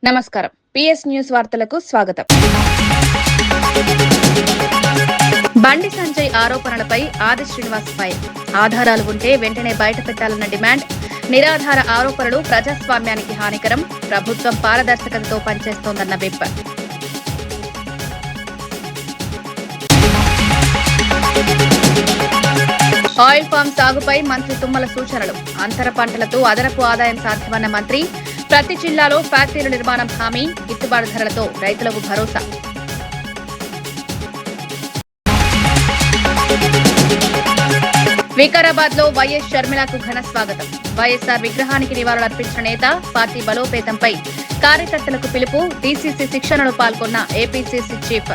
నమస్కారం. PS news వార్తలకు స్వాగతం. బండి సంజయ్ ఆరోపణలపై ఆది శ్రీనివాస్ పై ఆధారాలు ఉంటే వెంటనే బయట పెట్టాలన్న డిమాండ్. నిరాధార ఆరోపణలు ప్రజాస్వామ్యానికి హానికరం. ప్రభుత్వం పారదర్శకతతో పనిచేస్తోందన్న విప్. ఆయిల్ పామ్ సాగుపై మంత్రి తుమ్మల సూచనలు. అంతర పంటలతో అదనపు ఆదాయం సాధ్యమన్న మంత్రి. ప్రతి జిల్లాలో ఫ్యాక్టరీల నిర్మాణం హామీ. గిట్టుబాటు ధరలతో రైతులకు భరోసా. వికారాబాద్ లో వైఎస్ షర్మిలకు ఘన స్వాగతం. వైఎస్ఆర్ విగ్రహానికి నివాళులర్పించిన నేత. పార్టీ బలోపేతంపై కార్యకర్తలకు పిలుపు. డీసీసీ శిక్షణలో పాల్గొన్న ఏపీసీసీ చీఫ్.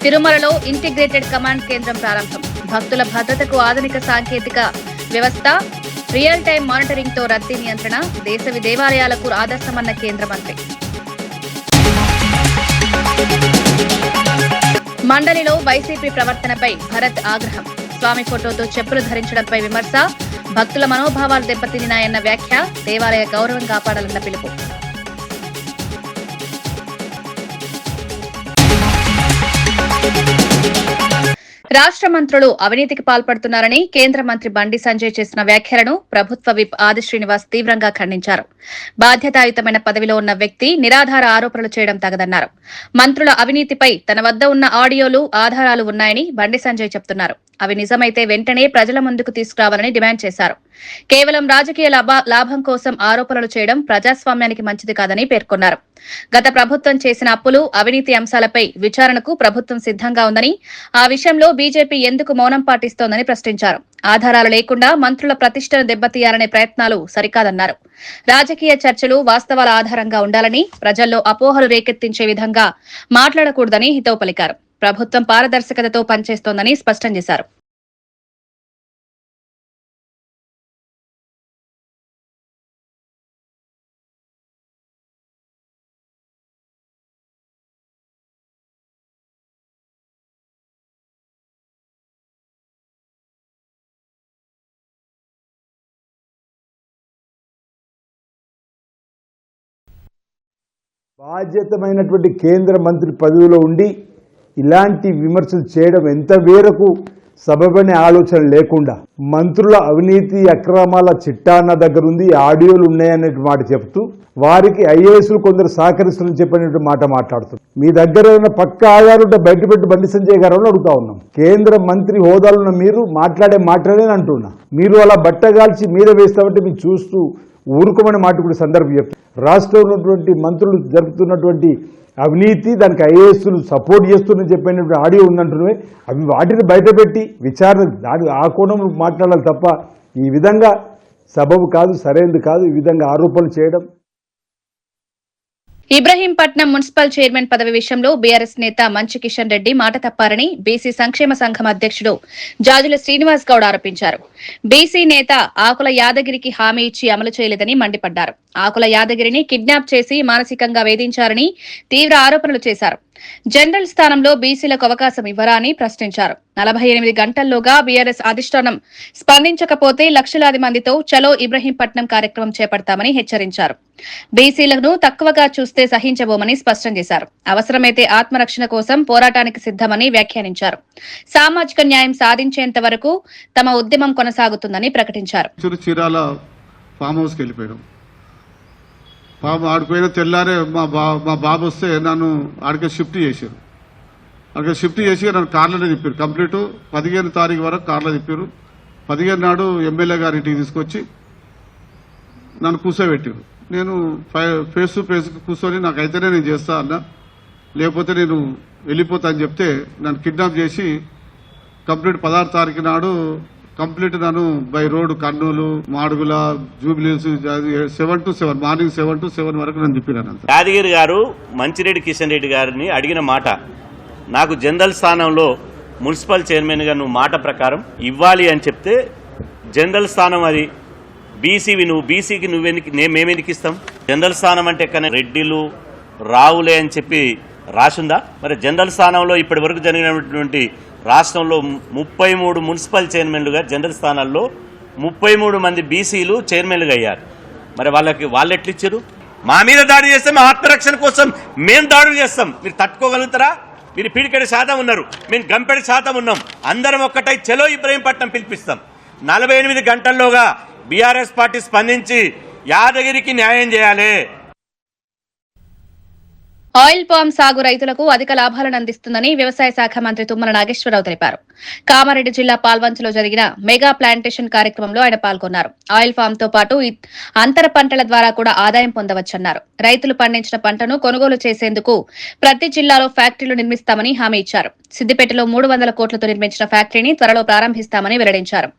తిరుమలలో ఇంటిగ్రేటెడ్ కమాండ్ కేంద్రం ప్రారంభం. భక్తుల భద్రతకు ఆధునిక సాంకేతిక వ్యవస్థ. రియల్ టైం మానిటరింగ్ తో రద్దీ నియంత్రణ. దేశవి దేవాలయాలకు ఆదర్శమన్న కేంద్ర మంత్రి. మండలిలో వైసీపీ ప్రవర్తనపై భరత్ ఆగ్రహం. స్వామి ఫోటోతో చెప్పులు ధరించడంపై విమర్శ. భక్తుల మనోభావాలు దెబ్బతిన్నాయన్న వ్యాఖ్య. దేవాలయ గౌరవం కాపాడాలన్న పిలుపు. రాష్ట్ర మంత్రులు అవినీతికి పాల్పడుతున్నారని కేంద్ర మంత్రి బండి సంజయ్ చేసిన వ్యాఖ్యలను ప్రభుత్వ విప్ ఆది శ్రీనివాస్ తీవ్రంగా ఖండించారు. బాధ్యతాయుతమైన పదవిలో ఉన్న వ్యక్తి నిరాధార ఆరోపణలు చేయడం తగదన్నారు. మంత్రుల అవినీతిపై తన వద్ద ఉన్న ఆడియోలు, ఆధారాలు ఉన్నాయని బండి సంజయ్ చెబుతున్నారు. అవి నిజమైతే వెంటనే ప్రజల ముందుకు తీసుకురావాలని డిమాండ్ చేశారు. కేవలం రాజకీయ లాభం కోసం ఆరోపణలు చేయడం ప్రజాస్వామ్యానికి మంచిది కాదని పేర్కొన్నారు. గత ప్రభుత్వం చేసిన అప్పులు, అవినీతి అంశాలపై విచారణకు ప్రభుత్వం సిద్దంగా ఉందని, ఆ విషయంలో బీజేపీ ఎందుకు మౌనం పాటిస్తోందని ప్రశ్నించారు. ఆధారాలు లేకుండా మంత్రుల ప్రతిష్టను దెబ్బతీయాలనే ప్రయత్నాలు సరికాదన్నారు. రాజకీయ చర్చలు వాస్తవాల ఆధారంగా ఉండాలని, ప్రజల్లో అపోహలు రేకెత్తించే విధంగా మాట్లాడకూడదని హితవు పలికారు. ప్రభుత్వం పారదర్శకతతో పనిచేస్తోందని స్పష్టం చేశారు. బాధ్యతమైనటువంటి కేంద్ర మంత్రి పదవిలో ఉండి ఇలాంటి విమర్శలు చేయడం ఎంత మేరకు సబబనే ఆలోచన లేకుండా మంత్రుల అవినీతి అక్రమాల చిట్టాన్న దగ్గర ఉంది, ఆడియోలు ఉన్నాయనే మాట చెప్తూ వారికి ఐఏఎస్లు కొందరు సహకరిస్తున్నారని చెప్పినట్టు మాట మాట్లాడుతున్నారు. మీ దగ్గర ఉన్న పక్క ఆధారం ఉంటే బయటపెట్టి బండి సంజయ్ గారు అడుగుతా ఉన్నాం. కేంద్ర మంత్రి హోదాలో ఉన్న మీరు మాట్లాడే అంటున్నా. మీరు అలా బట్టగాల్చి మీరే వేస్తామంటే మీరు చూస్తూ ఊరుకోమని మాట కూడా సందర్భం చెప్తారు. రాష్ట్రంలో ఉన్నటువంటి మంత్రులు జరుపుతున్నటువంటి అవినీతి, దానికి ఐఏఎస్లు సపోర్ట్ చేస్తుందని చెప్పినటువంటి ఆడియో ఉందంటున్నాయి. అవి వాటిని బయటపెట్టి విచారణ ఆ కోణంలో మాట్లాడాలి తప్ప ఈ విధంగా సబబు కాదు, సరైనది కాదు ఈ విధంగా ఆరోపణలు చేయడం. ఇబ్రహీంపట్నం మున్సిపల్ చైర్మన్ పదవి విషయంలో బీఆర్ఎస్ నేత మంచి కిషన్ రెడ్డి మాట తప్పారని బీసీ సంక్షేమ సంఘం అధ్యక్షుడు జాజుల శ్రీనివాస్ గౌడ్ ఆరోపించారు. బీసీ నేత ఆకుల యాదగిరికి హామీ ఇచ్చి అమలు చేయలేదని మండిపడ్డారు. ఆకుల యాదగిరిని కిడ్నాప్ చేసి మానసికంగా వేధించారని తీవ్ర ఆరోపణలు చేశారు. జనరల్ స్థానంలో బీసీలకు అవకాశం ఇవ్వరా అని ప్రశ్నించారు. 48 గంటల్లోగా బీఆర్ఎస్ అధిష్టానం స్పందించకపోతే లక్షలాది మందితో చలో ఇబ్రహీంపట్నం కార్యక్రమం చేపడతామని హెచ్చరించారు. బీసీలను తక్కువగా చూస్తే సహించబోమని స్పష్టం చేశారు. అవసరమైతే ఆత్మరక్షణ కోసం పోరాటానికి సిద్దమని వ్యాఖ్యానించారు. సామాజిక న్యాయం సాధించేంత వరకు తమ ఉద్యమం కొనసాగుతుందని ప్రకటించారు. ఆడిపోయిన తెల్లారే మా బాబు వస్తే నన్ను ఆడికే షిఫ్ట్ చేశారు. అక్కడ షిఫ్ట్ చేసి నన్ను కార్లోనే తిప్పారు. కంప్లీట్ 15 తారీఖు వరకు కార్లో తిప్పారు. 15 నాడు ఎమ్మెల్యే గారి ఇంటికి తీసుకొచ్చి నన్ను కూర్చోబెట్టారు. నేను ఫేస్ టు ఫేస్ కూర్చొని నాకైతేనే నేను చేస్తా అన్నా, లేకపోతే నేను వెళ్ళిపోతా అని చెప్తే నన్ను కిడ్నాప్ చేసి కంప్లీట్ 16 తారీఖు నాడు కంప్లీట్ నన్ను by road Kurnool, Madugula, jubilees 7 to 7 morning 7 to 7 వరకు నన్ను తిప్పినాను. యాదగిరి గారు మంచిరెడ్డి కిషన్ రెడ్డి గారిని అడిగిన మాట, నాకు జనరల్ స్థానంలో మున్సిపల్ చైర్మన్గా నువ్వు మాట ప్రకారం ఇవ్వాలి అని చెప్తే, జనరల్ స్థానం అది బీసీవి, నువ్వు బీసీకి మేమెందుకు ఇస్తాం? జనరల్ స్థానం అంటే ఎక్కడ రెడ్డిలు రావులే అని చెప్పి రాసుందా? మరి జనరల్ స్థానంలో ఇప్పటి వరకు జరిగినటువంటి రాష్ట్రంలో 33 మున్సిపల్ చైర్మన్లుగా జనరల్ స్థానాల్లో 33 మంది బీసీలు చైర్మన్లుగా అయ్యారు. మరి వాళ్ళు ఎట్లిచ్చారు? మా మీద దాడి చేస్తే మా ఆత్మరక్షణ కోసం మేము దాడులు చేస్తాం. మీరు తట్టుకోగలుగుతారా? మీరు పీడికెడి శాతం ఉన్నారు, మేము గంపెడి శాతం ఉన్నాం. అందరం ఒక్కటై చలో ఇబ్రహీంపట్నం పిలిపిస్తాం. 48 గంటల్లోగా బీఆర్ఎస్ పార్టీ స్పందించి యాదగిరికి న్యాయం చేయాలి. ఆయిల్ పామ్ సాగు రైతులకు అధిక లాభాలను అందిస్తుందని వ్యవసాయ శాఖ మంత్రి తుమ్మల నాగేశ్వరరావు తెలిపారు. కామారెడ్డి జిల్లా పాల్వంచలో జరిగిన మెగా ప్లాంటేషన్ కార్యక్రమంలో ఆయన పాల్గొన్నారు. ఆయిల్ పామ్ తో పాటు అంతర పంటల ద్వారా కూడా ఆదాయం పొందవచ్చన్నారు. రైతులు పండించిన పంటను కొనుగోలు చేసేందుకు ప్రతి జిల్లాలో ఫ్యాక్టరీలు నిర్మిస్తామని హామీ ఇచ్చారు. సిద్దిపేటలో 300 కోట్లతో నిర్మించిన ఫ్యాక్టరీని త్వరలో ప్రారంభిస్తామని వెల్లడించారు.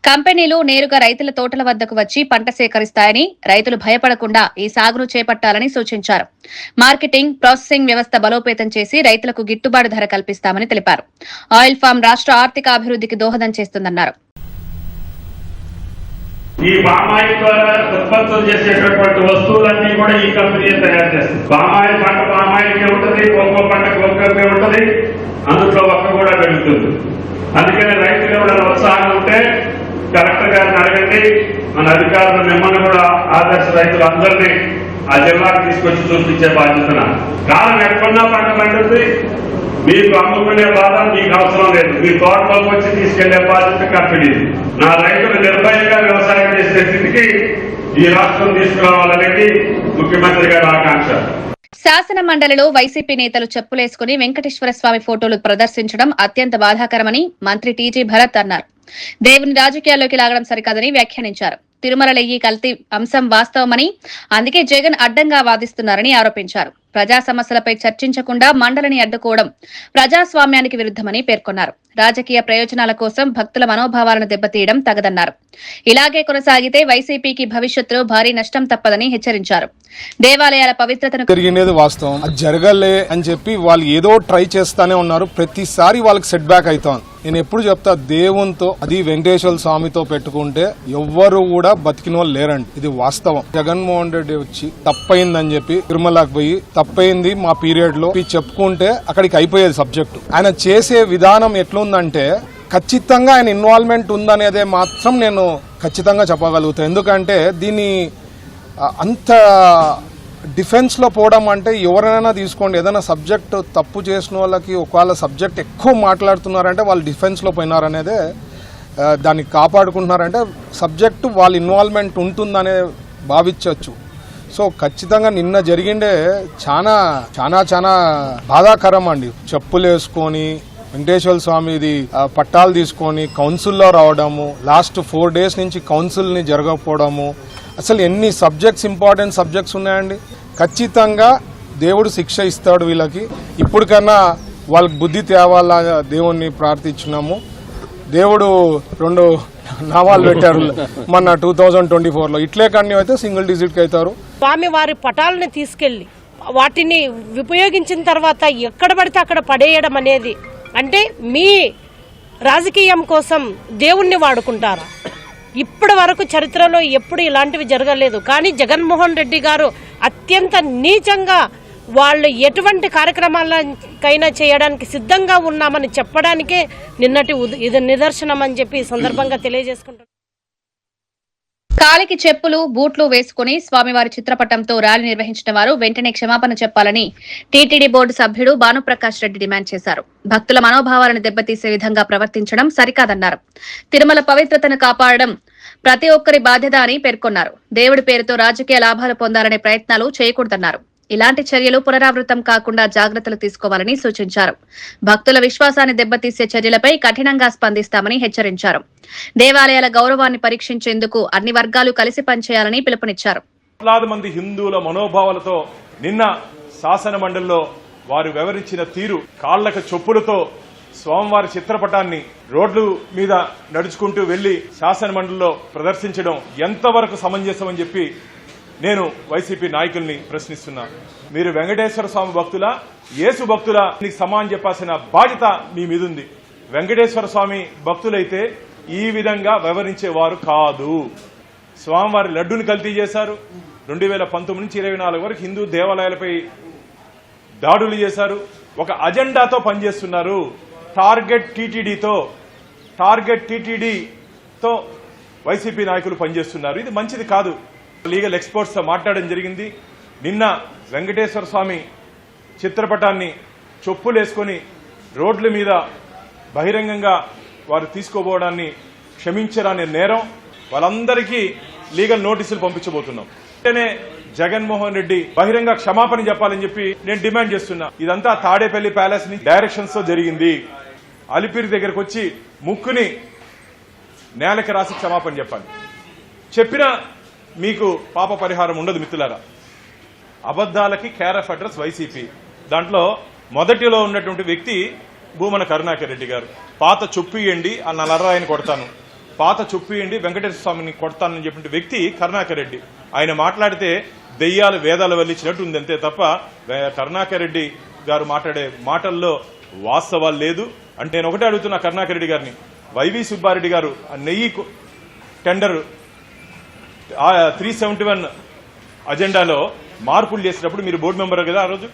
కంపెనీలు నేరుగా రైతుల తోటల వద్దకు వచ్చి పంట సేకరిస్తాయని, రైతులు భయపడకుండా ఈ సాగును చేపట్టాలని సూచించారు. మార్కెటింగ్, ప్రాసెసింగ్ వ్యవస్థ బలోపేతం చేసి రైతులకు గిట్టుబాటు ధర కల్పిస్తామని తెలిపారు. ఆయిల్ ఫామ్ రాష్ట్ర ఆర్థిక అభివృద్ధికి దోహదం చేస్తుందన్నారు. ఈ పామాయిల్ ద్వారా ఉత్పత్తులు చేసేటటువంటి వస్తువులన్నీ కూడా ఈ కంపెనీ తయారు చేస్తుంది. పామాయిల్ పంట పామాయిల్కే ఉంటుంది, కోకో పంట కోకోకే ఉంటుంది, అందులో ఒక్క కూడా పెరుగుతుంది. అందుకని రైతులు ఎవరైనా ఉత్సాహం ఉంటే కలెక్టర్ గారిని అడగండి, మన అధికారులు మిమ్మల్ని కూడా ఆదర్శ రైతులు అందరినీ ఆ జిల్లాకు తీసుకొచ్చి చూపించే బాధ్యత. కాలం ఎక్కడున్నా పంట పండుతుంది, మీకు అమ్ముకునే బాధ మీకు అవసరం లేదు. మీ తోటలోకి వచ్చి తీసుకెళ్లే బాధ్యత కంపెనీ. నా రైతులు నిర్భయంగా వ్యవసాయం చేసే స్థితికి ఈ రాష్ట్రం తీసుకురావాలనేది ముఖ్యమంత్రి గారి ఆకాంక్ష. శాసన మండలిలో వైసీపీ నేతలు చెప్పులేసుకుని వెంకటేశ్వర స్వామి ఫోటోలు ప్రదర్శించడం అత్యంత బాధాకరమని మంత్రి టీజీ భరత్ అన్నారు. దేవుని రాజకీయాల్లోకి లాగడం సరికాదని వ్యాఖ్యానించారు. తిరుమలయ్యి కల్తీ అంశం వాస్తవమని, అందుకే జగన్ అడ్డంగా వాదిస్తున్నారని ఆరోపించారు. ప్రజా సమస్యలపై చర్చించకుండా మండలిని అడ్డుకోవడం ప్రజాస్వామ్యానికి విరుద్దమని పేర్కొన్నారు. రాజకీయ ప్రయోజనాల కోసం భక్తుల మనోభావాలను దెబ్బతీయడం తగదన్నారు. ఇలాగే కొనసాగితే వైసీపీకి భవిష్యత్తులో భారీ నష్టం తప్పదని హెచ్చరించారు. దేవాలయాల పవిత్రతను జరిగినది వాస్తవం, అది జరగలే అని చెప్పి వాళ్ళు ఏదో ట్రై చేస్తానే ఉన్నారు. ప్రతిసారి వాళ్ళకి సెట్ బ్యాక్ అవుతాం. నేను ఎప్పుడు చెప్తా, దేవునితో అది వెంకటేశ్వర స్వామితో పెట్టుకుంటే ఎవ్వరు కూడా బతికిన వాళ్ళు లేరండి. ఇది వాస్తవం. జగన్మోహన్ రెడ్డి వచ్చి తప్పైందని చెప్పి తిరుమలకు పోయి తప్పైంది మా పీరియడ్ లో చెప్పుకుంటే అక్కడికి అయిపోయేది సబ్జెక్టు. ఆయన చేసే విధానం ఎట్లుందంటే ఖచ్చితంగా ఆయన ఇన్వాల్వ్మెంట్ ఉందనేదే మాత్రం నేను ఖచ్చితంగా చెప్పగలుగుతాను. ఎందుకంటే దీన్ని అంత డిఫెన్స్ లో పోవడం అంటే ఎవరైనా తీసుకోండి, ఏదైనా సబ్జెక్ట్ తప్పు చేసిన వాళ్ళకి ఒకవేళ సబ్జెక్ట్ ఎక్కువ మాట్లాడుతున్నారంటే వాళ్ళు డిఫెన్స్ లో పోయినారనేదే, దాన్ని కాపాడుకుంటున్నారంటే సబ్జెక్టు వాళ్ళ ఇన్వాల్వ్మెంట్ ఉంటుందనే భావించవచ్చు. సో ఖచ్చితంగా నిన్న జరిగిండే చాలా చాలా చాలా బాధాకరం అండి. చెప్పులు వేసుకొని వెంకటేశ్వర స్వామిది పట్టాలు తీసుకొని కౌన్సిల్లో రావడము, లాస్ట్ 4 days నుంచి కౌన్సిల్ని జరగకపోవడము, అసలు ఎన్ని సబ్జెక్ట్స్ ఇంపార్టెంట్ సబ్జెక్ట్స్ ఉన్నాయండి. ఖచ్చితంగా దేవుడు శిక్ష ఇస్తాడు వీళ్ళకి. ఇప్పటికన్నా వాళ్ళకి బుద్ధి తేవాలా దేవుణ్ణి ప్రార్థించున్నాము. దేవుడు 2 నామాలు పెట్టారు మన 2024లో. ఇట్లే కంటిన్యూ అయితే సింగిల్ డిజిట్కి అవుతారు. స్వామి వారి పటాలను తీసుకెళ్లి వాటిని ఉపయోగించిన తర్వాత ఎక్కడ పడితే అక్కడ పడేయడం అనేది, అంటే మీ రాజకీయం కోసం దేవుణ్ణి వాడుకుంటారా? ఇప్పటి వరకు చరిత్రలో ఎప్పుడు ఇలాంటివి జరగలేదు. కానీ జగన్మోహన్ రెడ్డి గారు అత్యంత నీచంగా వాళ్ళు ఎటువంటి కార్యక్రమాలకైనా చేయడానికి సిద్ధంగా ఉన్నామని చెప్పడానికే నిన్నటి ఇది నిదర్శనం అని చెప్పి ఈ సందర్భంగా తెలియజేసుకుంటున్నారు. కాలికి చెప్పులు, బూట్లు వేసుకుని స్వామివారి చిత్రపటంతో ర్యాలీ నిర్వహించిన వారు వెంటనే క్షమాపణ చెప్పాలని టీటీడీ బోర్డు సభ్యుడు భానుప్రకాష్ రెడ్డి డిమాండ్ చేశారు. భక్తుల మనోభావాలను దెబ్బతీసే విధంగా ప్రవర్తించడం సరికాదన్నారు. తిరుమల పవిత్రతను కాపాడడం ప్రతి ఒక్కరి బాధ్యత అని పేర్కొన్నారు. దేవుడి పేరుతో రాజకీయ లాభాలు పొందాలనే ప్రయత్నాలు చేయకూడదన్నారు. ఇలాంటి చర్యలు పునరావృతం కాకుండా జాగ్రత్తలు తీసుకోవాలని సూచించారు. భక్తుల విశ్వాసాన్ని దెబ్బతీసే చర్యలపై కఠినంగా స్పందిస్తామని హెచ్చరించారు. దేవాలయాల గౌరవాన్ని పరీక్షించేందుకు అన్ని వర్గాలు కలిసి పనిచేయాలని పిలుపునిచ్చారు. కోట్లాది మంది హిందువుల మనోభావాలతో నిన్న శాసన మండలిలో వారు వివరించిన తీరు, కాళ్లకు చెప్పులతో స్వామివారి చిత్రపటాన్ని రోడ్లు మీద నడుచుకుంటూ వెళ్లి శాసన మండలిలో ప్రదర్శించడం ఎంతవరకు సమంజసమని చెప్పి నేను వైసీపీ నాయకుల్ని ప్రశ్నిస్తున్నాను. మీరు వెంకటేశ్వర స్వామి భక్తుల, యేసు భక్తుల సమానం చెప్పాల్సిన బాధ్యత మీ మీదుంది. వెంకటేశ్వర స్వామి భక్తులైతే ఈ విధంగా వ్యవహరించేవారు కాదు. స్వామివారి లడ్డుని కల్తీ చేశారు. 2019 నుంచి 24 వరకు హిందూ దేవాలయాలపై దాడులు చేశారు. ఒక అజెండాతో పనిచేస్తున్నారు. టార్గెట్ టీటీడీతో వైసీపీ నాయకులు పనిచేస్తున్నారు. ఇది మంచిది కాదు. లీగల్ ఎక్స్పర్ట్స్తో మాట్లాడడం జరిగింది. నిన్న వెంకటేశ్వర స్వామి చిత్రపటాన్ని చొప్పులేసుకొని రోడ్ల మీద బహిరంగంగా వారు తీసుకోబోవడాన్ని క్షమించరాని నేరం. వాళ్ళందరికీ లీగల్ నోటీసులు పంపించబోతున్నాం. వెంటనే జగన్మోహన్ రెడ్డి బహిరంగ క్షమాపణ చెప్పాలని చెప్పి నేను డిమాండ్ చేస్తున్నా. ఇదంతా తాడేపల్లి ప్యాలెస్ ని డైరెక్షన్స్ తో జరిగింది. అలిపిరి దగ్గరకు వచ్చి ముక్కుని నేలకి రాసి క్షమాపణ చెప్పాలి. చెప్పినా మీకు పాప పరిహారం ఉండదు మిత్రులారా. అబద్దాలకి కేర్ ఆఫ్ అడ్రస్ వైసీపీ. దాంట్లో మొదటిలో ఉన్నటువంటి వ్యక్తి భూమన కరుణాకర్ రెడ్డి గారు. పాత చొప్పు ఇయ్యండి ఆ నల్లరాయిని కొడతాను, పాత చొప్పు ఇయ్యండి వెంకటేశ్వర స్వామిని కొడతానని చెప్పిన వ్యక్తి కరుణాకర్ రెడ్డి. ఆయన మాట్లాడితే దెయ్యాలు వేదాలు వల్లించినట్టు ఉంది అంతే తప్ప కరుణాకర్ రెడ్డి గారు మాట్లాడే మాటల్లో వాస్తవాలు లేదు. అంటే నేను ఒకటే అడుగుతున్నా కరుణాకర్ రెడ్డి గారిని, వైవి సుబ్బారెడ్డి గారు ఆ నెయ్యి టెండర్ 371 అజెండాలో మార్పులు చేసినప్పుడు మీరు బోర్డు మెంబర్ కదా, ఆ రోజు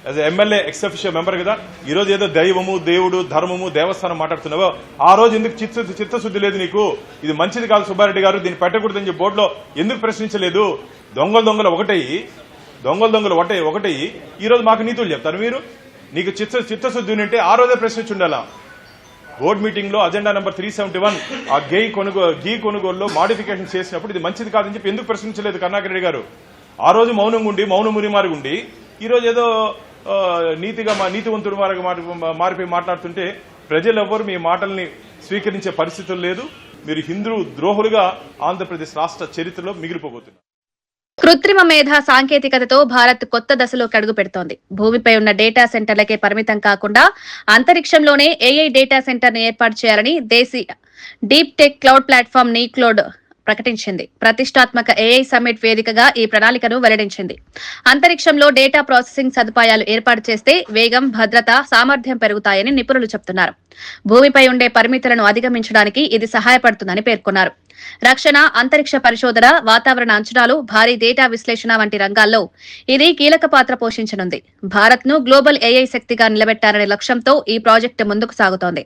as MLA X official member కదా, ఈ రోజు ఏదో దైవము దేవుడు ధర్మము దేవస్థానం మాట్లాడుతున్నావో ఆ రోజు ఎందుకు చిత్తశుద్ధి లేదు నీకు? ఇది మంచిది కాదు సుబ్బారెడ్డి గారు, దీన్ని పెట్టకూడదని చెప్పి బోర్డులో ఎందుకు ప్రశ్నించలేదు? దొంగలు ఒకటయ్యి ఈ రోజు మాకు నీతులు చెప్తారు మీరు. నీకు చిత్తశుద్ధి ఉంటే ఆ రోజే ప్రశ్నించి ఉండాలా. బోర్డు మీటింగ్ లో అజెండా నెంబర్ 371 ఆ గీ కొనుగోలులో మాడిఫికేషన్ చేసినప్పుడు ఇది మంచిది కాదని చెప్పి ఎందుకు ప్రశ్నించలేదు కరుణాకర్ రెడ్డి గారు? ఆ రోజు మౌనమురిమారి ఉండి ఈ రోజు ఏదో నీతివంతుడు మారిపోయి మాట్లాడుతుంటే ప్రజలు ఎవ్వరు మీ మాటల్ని స్వీకరించే పరిస్థితులు లేదు. మీరు హిందూ ద్రోహులుగా ఆంధ్రప్రదేశ్ రాష్ట్ర చరిత్రలో మిగిలిపోబోతున్నారు. కృత్రిమ మేధ సాంకేతికతతో భారత్ కొత్త దశలోకి అడుగు పెడుతోంది. భూమిపై ఉన్న డేటా సెంటర్లకే పరిమితం కాకుండా అంతరిక్షంలోనే ఏఐ డేటా సెంటర్ ను ఏర్పాటు చేయాలని దేశీయ డీప్ టెక్ క్లౌడ్ ప్లాట్ఫామ్ నీక్లోడ్ ప్రకటించింది. ప్రతిష్టాత్మక ఏఐ సమ్మిట్ వేదికగా ఈ ప్రణాళికను వెల్లడించింది. అంతరిక్షంలో డేటా ప్రాసెసింగ్ సదుపాయాలు ఏర్పాటు చేస్తే వేగం, భద్రత, సామర్థ్యం పెరుగుతాయని నిపుణులు చెబుతున్నారు. భూమిపై ఉండే పరిమితులను అధిగమించడానికి ఇది సహాయపడుతుందని పేర్కొన్నారు. రక్షణ, అంతరిక్ష పరిశోధన, వాతావరణ అంచనాలు, భారీ డేటా విశ్లేషణ వంటి రంగాల్లో ఇది కీలక పాత్ర పోషించనుంది. భారత్ ను గ్లోబల్ ఏఐ శక్తిగా నిలబెట్టాలనే లక్ష్యంతో ఈ ప్రాజెక్టు ముందుకు సాగుతోంది.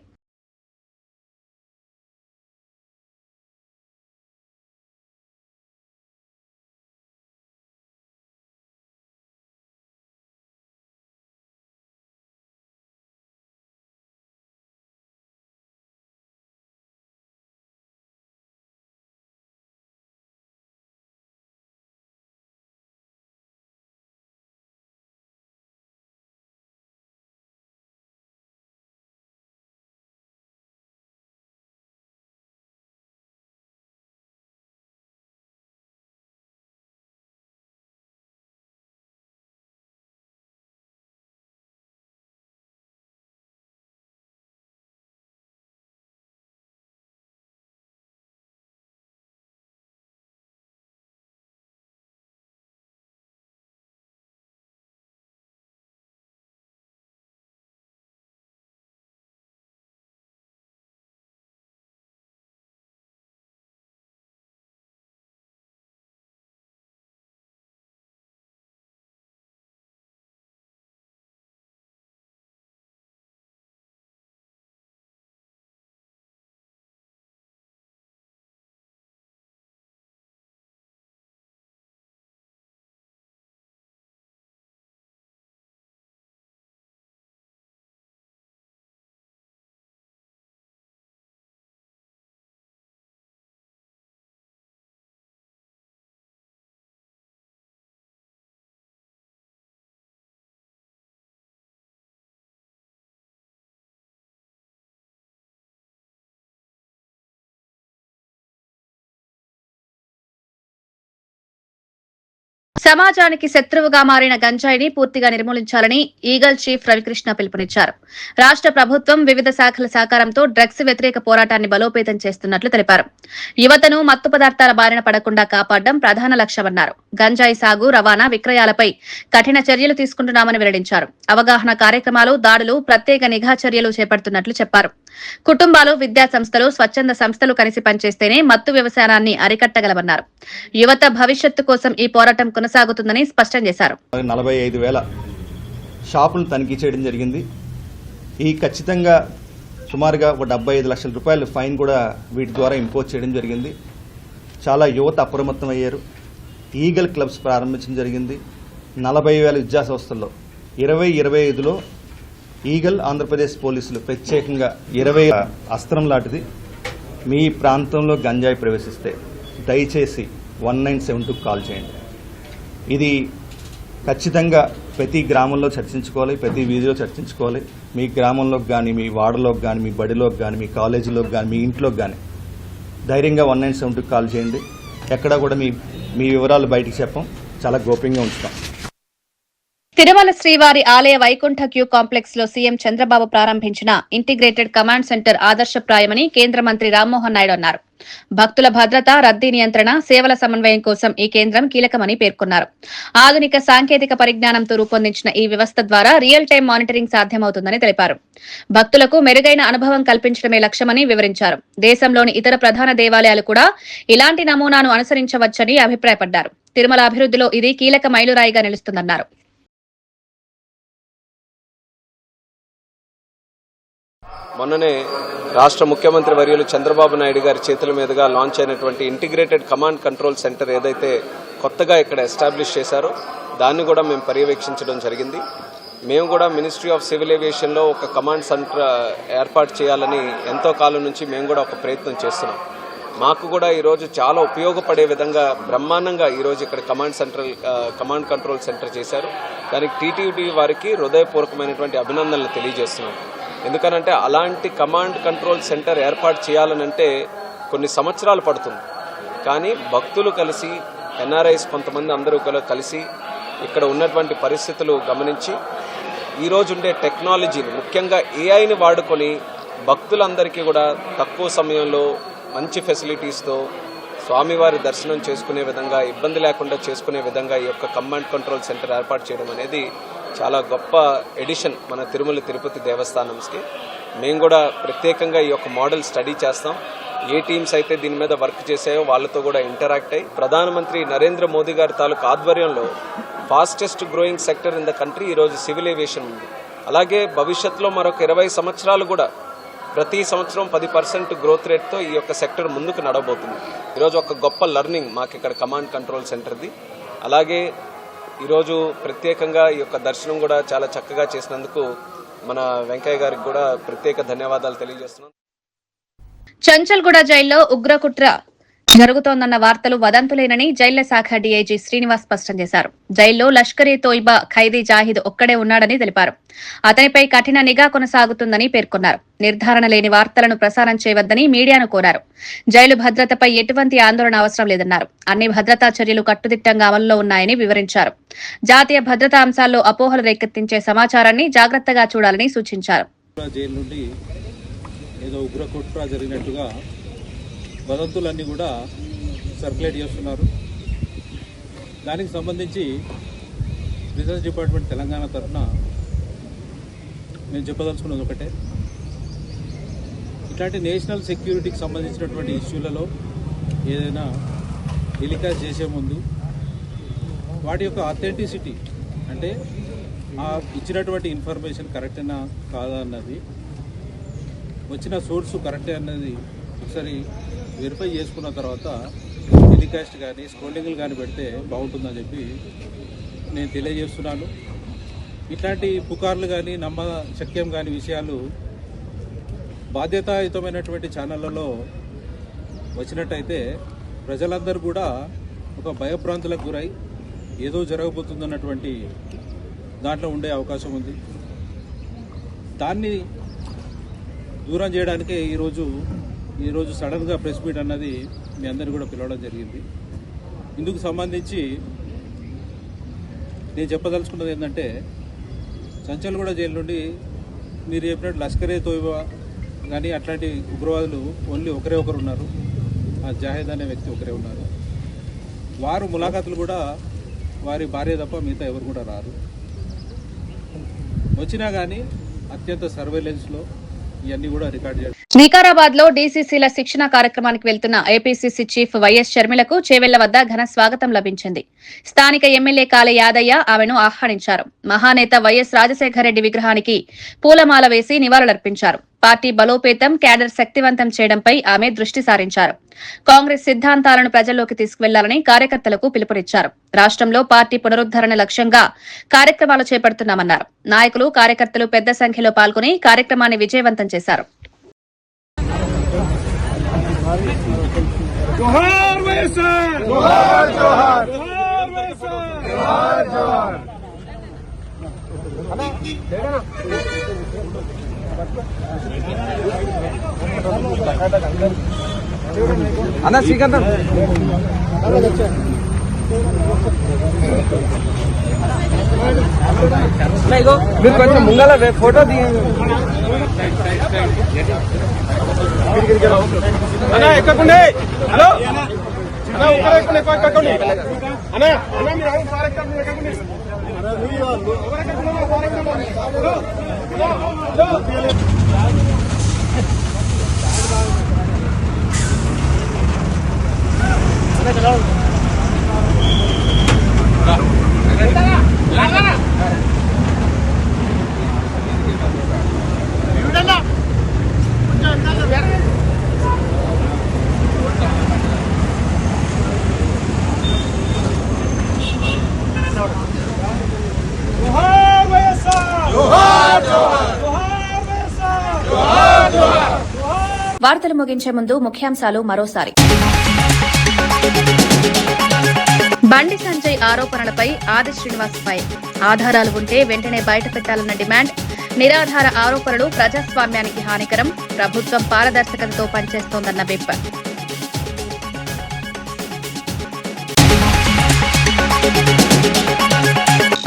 సమాజానికి శత్రువుగా మారిన గంజాయిని పూర్తిగా నిర్మూలించాలని ఈగల్ చీఫ్ రవికృష్ణ పిలుపునిచ్చారు. రాష్ట్ర ప్రభుత్వం వివిధ శాఖల సహకారంతో డ్రగ్స్ వ్యతిరేక పోరాటాన్ని బలోపేతం చేస్తున్నట్లు తెలిపారు. యువతను మత్తు పదార్థాల బారిన పడకుండా కాపాడడం ప్రధాన లక్ష్యమన్నారు. గంజాయి సాగు, రవాణా, విక్రయాలపై కఠిన చర్యలు తీసుకుంటున్నామని వెల్లడించారు. అవగాహన కార్యక్రమాలు, దాడులు, ప్రత్యేక నిఘా చర్యలు చేపడుతున్నట్లు చెప్పారు. కుటుంబాలు, విద్యా సంస్థలు, స్వచ్ఛంద సంస్థలు కలిసి పనిచేస్తేనే మత్తు వ్యవసాయాన్ని అరికట్టగలమన్నారు. యువత భవిష్యత్తు కోసం ఈ పోరాటం కొనసాగుతుందని స్పష్టం చేశారు. 45,000 షాపులను తనిఖీ చేయడం జరిగింది. ఈ ఖచ్చితంగా సుమారుగా 75 లక్షల రూపాయలు ఫైన్ కూడా వీటి ద్వారా ఇంపోజ్ చేయడం జరిగింది. చాలా యువత అప్రమత్తమయ్యారు. ఈగల్ క్లబ్స్ ప్రారంభించడం జరిగింది. 40,000 విద్యా సంస్థల్లో 2025లో ఈగల్ ఆంధ్రప్రదేశ్ పోలీసులు ప్రత్యేకంగా 20 అస్త్రం లాంటిది. మీ ప్రాంతంలో గంజాయి ప్రవేశిస్తే దయచేసి 1972 కాల్ చేయండి. ఇది ఖచ్చితంగా ప్రతి గ్రామంలో చర్చించుకోవాలి, ప్రతి వీధిలో చర్చించుకోవాలి. మీ గ్రామంలోకి కానీ, మీ వాడలోకి కానీ, మీ బడిలోకి కానీ, మీ కాలేజీలోకి కానీ, మీ ఇంట్లోకి కానీ ధైర్యంగా 1972 కాల్ చేయండి. ఎక్కడా కూడా మీ వివరాలు బయటికి చెప్పం, చాలా గోప్యంగా ఉంచుతాం. తిరుమల శ్రీవారి ఆలయ వైకుంఠ క్యూ కాంప్లెక్స్ లో సీఎం చంద్రబాబు ప్రారంభించిన ఇంటిగ్రేటెడ్ కమాండ్ సెంటర్ ఆదర్శప్రాయమని కేంద్ర మంత్రి రామ్మోహన్ నాయుడు అన్నారు. భక్తుల భద్రత, రద్దీ నియంత్రణ, సేవల సమన్వయం కోసం ఈ కేంద్రం కీలకమని పేర్కొన్నారు. ఆధునిక సాంకేతిక పరిజ్ఞానంతో రూపొందించిన ఈ వ్యవస్థ ద్వారా రియల్ టైం మానిటరింగ్ సాధ్యమవుతుందని తెలిపారు. భక్తులకు మెరుగైన అనుభవం కల్పించడమే లక్ష్యమని వివరించారు. దేశంలోని ఇతర ప్రధాన దేవాలయాలు కూడా ఇలాంటి నమూనాను అనుసరించవచ్చని అభిప్రాయపడ్డారు. తిరుమల అభివృద్ధిలో ఇది కీలక మైలురాయిగా నిలుస్తుందన్నారు. మొన్ననే రాష్ట్ర ముఖ్యమంత్రి వర్యులు చంద్రబాబు నాయుడు గారి చేతుల మీదుగా లాంచ్ అయినటువంటి ఇంటిగ్రేటెడ్ కమాండ్ కంట్రోల్ సెంటర్ ఏదైతే కొత్తగా ఇక్కడ ఎస్టాబ్లిష్ చేశారో దాన్ని కూడా మేము పర్యవేక్షించడం జరిగింది. మేము కూడా మినిస్ట్రీ ఆఫ్ సివిల్ ఏవియేషన్లో ఒక కమాండ్ సెంటర్ ఏర్పాటు చేయాలని ఎంతో కాలం నుంచి మేము కూడా ఒక ప్రయత్నం చేస్తున్నాం. మాకు కూడా ఈరోజు చాలా ఉపయోగపడే విధంగా బ్రహ్మాండంగా ఈరోజు ఇక్కడ కమాండ్ కంట్రోల్ సెంటర్ చేశారు. దానికి టీటీడీ వారికి హృదయపూర్వకమైనటువంటి అభినందనలు తెలియజేస్తున్నాం. ఎందుకనంటే అలాంటి కమాండ్ కంట్రోల్ సెంటర్ ఏర్పాటు చేయాలనంటే కొన్ని సంవత్సరాలు పడుతుంది. కానీ భక్తులు కలిసి, ఎన్ఆర్ఐస్ కొంతమంది అందరూ కలిసి ఇక్కడ ఉన్నటువంటి పరిస్థితులు గమనించి ఈరోజు ఉండే టెక్నాలజీని, ముఖ్యంగా ఏఐని వాడుకొని భక్తులందరికీ కూడా తక్కువ సమయంలో మంచి ఫెసిలిటీస్తో స్వామివారి దర్శనం చేసుకునే విధంగా, ఇబ్బంది లేకుండా చేసుకునే విధంగా ఈ యొక్క కమాండ్ కంట్రోల్ సెంటర్ ఏర్పాటు చేయడం అనేది చాలా గొప్ప ఎడిషన్ మన తిరుమల తిరుపతి దేవస్థానంకి. మేము కూడా ప్రత్యేకంగా ఈ యొక్క మోడల్ స్టడీ చేస్తాం. ఏ టీమ్స్ అయితే దీని మీద వర్క్ చేసాయో వాళ్ళతో కూడా ఇంటరాక్ట్ అయ్యి ప్రధానమంత్రి నరేంద్ర మోదీ గారి తాలూకు ఆధ్వర్యంలో fastest growing sector in the country ఈరోజు సివిల్ ఏవియేషన్ ఉంది. అలాగే భవిష్యత్తులో మరొక 20 సంవత్సరాలు కూడా ప్రతి సంవత్సరం 10% గ్రోత్ రేట్తో ఈ యొక్క సెక్టర్ ముందుకు నడవబోతుంది. ఈరోజు ఒక గొప్ప లెర్నింగ్ మాకు ఇక్కడ కమాండ్ కంట్రోల్ సెంటర్ది. అలాగే ఈరోజు ప్రత్యేకంగా ఈ యొక్క దర్శనం కూడా చాలా చక్కగా చేసినందుకు మన వెంకయ్య గారికి కూడా ప్రత్యేక ధన్యవాదాలు తెలియజేస్తున్నాం. చంచల్గూడ జైల్లో ఉగ్రకుట్ర జరుగుతోందన్న వార్తలు వదంతులేనని జైళ్ల శాఖ డీఐజీ శ్రీనివాస్ స్పష్టం చేశారు. జైల్లో లష్కర్ ఏ తోయిబా ఖైదీ జాహిద్ ఒక్కడే ఉన్నాడని తెలిపారు. అతనిపై కఠిన నిఘా కొనసాగుతుందని పేర్కొన్నారు. నిర్ధారణ లేని వార్తలను ప్రసారం చేయవద్దని మీడియాను కోరారు. జైలు భద్రతపై ఎటువంటి ఆందోళన అవసరం లేదన్నారు. అన్ని భద్రతా చర్యలు కట్టుదిట్టంగా అమలులో ఉన్నాయని వివరించారు. జాతీయ భద్రతా అంశాల్లో అపోహలు రేకెత్తించే సమాచారాన్ని జాగ్రత్తగా చూడాలని సూచించారు. వదంతులన్నీ కూడా సర్క్యులేట్ చేస్తున్నారు. దానికి సంబంధించి రీసెర్చ్ డిపార్ట్మెంట్ తెలంగాణ తరఫున నేను చెప్పదలుచుకున్నది ఒకటే, ఇట్లాంటి నేషనల్ సెక్యూరిటీకి సంబంధించినటువంటి ఇష్యూలలో ఏదైనా టెలికాస్ట్ చేసే ముందు వాటి యొక్క అథెంటిసిటీ, అంటే ఆ ఇచ్చినటువంటి ఇన్ఫర్మేషన్ కరెక్టేనా కాదా అన్నది, వచ్చిన సోర్సు కరెక్టే అన్నది ఒకసారి వెరిఫై చేసుకున్న తర్వాత టెలికాస్ట్ కానీ స్క్రోలింగ్లు కానీ పెడితే బాగుంటుందని చెప్పి నేను తెలియజేస్తున్నాను. ఇట్లాంటి పుకార్లు కానీ నమ్మశక్యం కాని విషయాలు బాధ్యతాయుతమైనటువంటి ఛానళ్లలో వచ్చినట్టయితే ప్రజలందరూ కూడా ఒక భయభ్రాంతులకు గురై ఏదో జరగబోతుందన్నటువంటి దాంట్లో ఉండే అవకాశం ఉంది. దాన్ని దూరం చేయడానికే ఈరోజు సడన్గా ప్రెస్ మీట్ అన్నది మీ అందరినీ కూడా పిలవడం జరిగింది. ఇందుకు సంబంధించి నేను చెప్పదలుచుకున్నది ఏంటంటే, చంచల్గూడ జైలు నుండి మీరు చెప్పినట్టు లష్కర్ ఏ తోయిబా కానీ అట్లాంటి ఉగ్రవాదులు ఓన్లీ ఒకరే ఒకరు ఉన్నారు. ఆ జాహిద్ అనే వ్యక్తి ఒకరే ఉన్నారు. వారు ములాఖాతులు కూడా వారి భార్య తప్ప మిగతా ఎవరు కూడా రారు. వచ్చినా కానీ అత్యంత సర్వేలెన్స్లో ఇవన్నీ కూడా రికార్డ్ చేయాలి. వికారాబాద్ లో డీసీసీల శిక్షణ కార్యక్రమానికి వెళ్తున్న ఏపీసీసీ చీఫ్ వైఎస్ షర్మిలకు చేవెళ్ల వద్ద ఘన స్వాగతం లభించింది. స్థానిక ఎమ్మెల్యే కాళ యాదయ్య ఆమెను ఆహ్వానించారు. మహానేత వైఎస్ రాజశేఖరరెడ్డి విగ్రహానికి పూలమాల వేసి నివాళులర్పించారు. పార్టీ బలోపేతం, క్యాడర్ శక్తివంతం చేయడంపై ఆమె దృష్టి సారించారు. కాంగ్రెస్ సిద్ధాంతాలను ప్రజల్లోకి తీసుకువెళ్లాలని కార్యకర్తలకు పిలుపునిచ్చారు. రాష్ట్రంలో పార్టీ పునరుద్దరణ లక్ష్యంగా కార్యక్రమాలు చేపడుతున్నామన్నారు. నాయకులు, కార్యకర్తలు పెద్ద సంఖ్యలో పాల్గొని కార్యక్రమాన్ని విజయవంతం చేశారు. జోహార్ వైఎస్ఆర్, జోహార్ జోహార్, జోహార్ వైఎస్ఆర్, జోహార్ జోహార్. అన్న శ్రీకాంత్ మీరు కొంచెం ముంగల ఫోటో తీయండి. అన్నా ఎక్కకుండే, హలో అన్నా ఎక్కకండి అన్నా అన్నా మీరు ఎక్కకండి. వార్తలు ముగించే ముందు ముఖ్యాంశాలు మరోసారి. బండి సంజయ్ ఆరోపణలపై ఆది శ్రీనివాస్ ఫైర్. ఆధారాలు ఉంటే వెంటనే బయటపెట్టాలన్న డిమాండ్. నిరాధార ఆరోపణలు ప్రజాస్వామ్యానికి హానికరం. ప్రభుత్వం పారదర్శకతతో పనిచేస్తోందన్న విప్.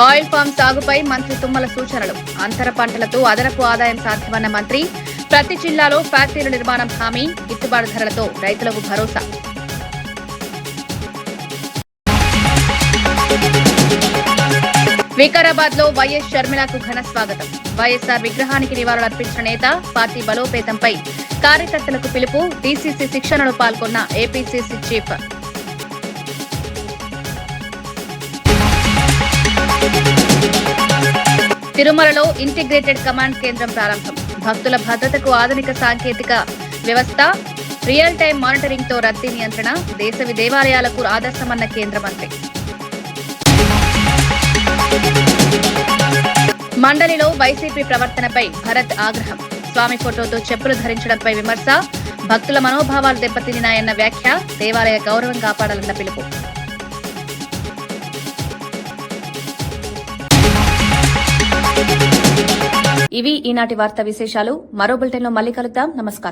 ఆయిల్ పామ్ సాగుపై మంత్రి తుమ్మల సూచనలు. అంతర పంటలతో అదనపు ఆదాయం సాధ్యమన్న మంత్రి. ప్రతి జిల్లాలో ఫ్యాక్టరీల నిర్మాణం హామీ. గిట్టుబాటు ధరలతో రైతులకు భరోసా. వికారాబాద్ లో వైఎస్ షర్మిలకు ఘన స్వాగతం. వైఎస్ఆర్ విగ్రహానికి నివాళులర్పించిన నేత. పార్టీ బలోపేతంపై కార్యకర్తలకు పిలుపు. డీసీసీ శిక్షణలో పాల్గొన్న ఏపీసీసీ చీఫ్. తిరుమలలో ఇంటిగ్రేటెడ్ కమాండ్ కేంద్రం ప్రారంభం. భక్తుల భద్రతకు ఆధునిక సాంకేతిక వ్యవస్థ, రియల్ టైం మానిటరింగ్ తో రద్దీ నియంత్రణ. దేశ దేవాలయాలకు ఆదర్శమన్న కేంద్ర మంత్రి. మండలిలో వైసీపీ ప్రవర్తనపై భరత్ ఆగ్రహం. స్వామి ఫోటోతో చెప్పులు ధరించడంపై విమర్శ. భక్తుల మనోభావాలు దెబ్బతిన్నాయన్న వ్యాఖ్య. దేవాలయ గౌరవం కాపాడాలన్న పిలుపు. ఇవి ఈనాటి వార్తా విశేషాలు. మరో బులెటిన్లో మళ్ళీ కలుద్దాం. నమస్కారం.